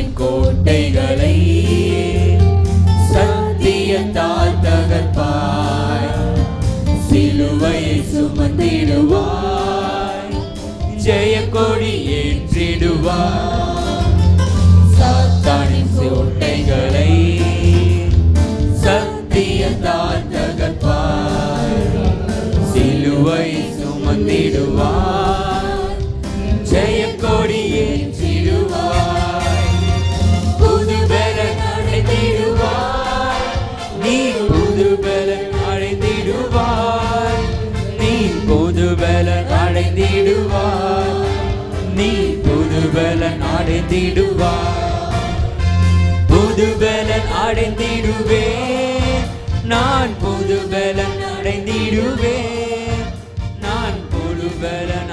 சாத்தானின் கோட்டைகளை சத்தியத்தால் தகர்ப்பாய். சிலுவையை சுமந்திடுவாய், ஜெய கொடி ஏற்றிடுவாய். சாத்தானின் கோட்டைகளை சத்தியத்தால் தகர்ப்பாய். சிலுவையை சுமந்திடுவாய், ஜெய கொடி ஏற்றிடுவாய். புது பலன் அடைந்திடுவாய், நீ புது பலன் அடைந்திடுவாய். நீ புது பலன் அடைந்திடுவாய், நீ புது பலன் அடைந்திடுவாய். புது பலன் அடைந்திடுவேன், நான் புது பலன் அடைந்திடுவேன். நான் புது பலன்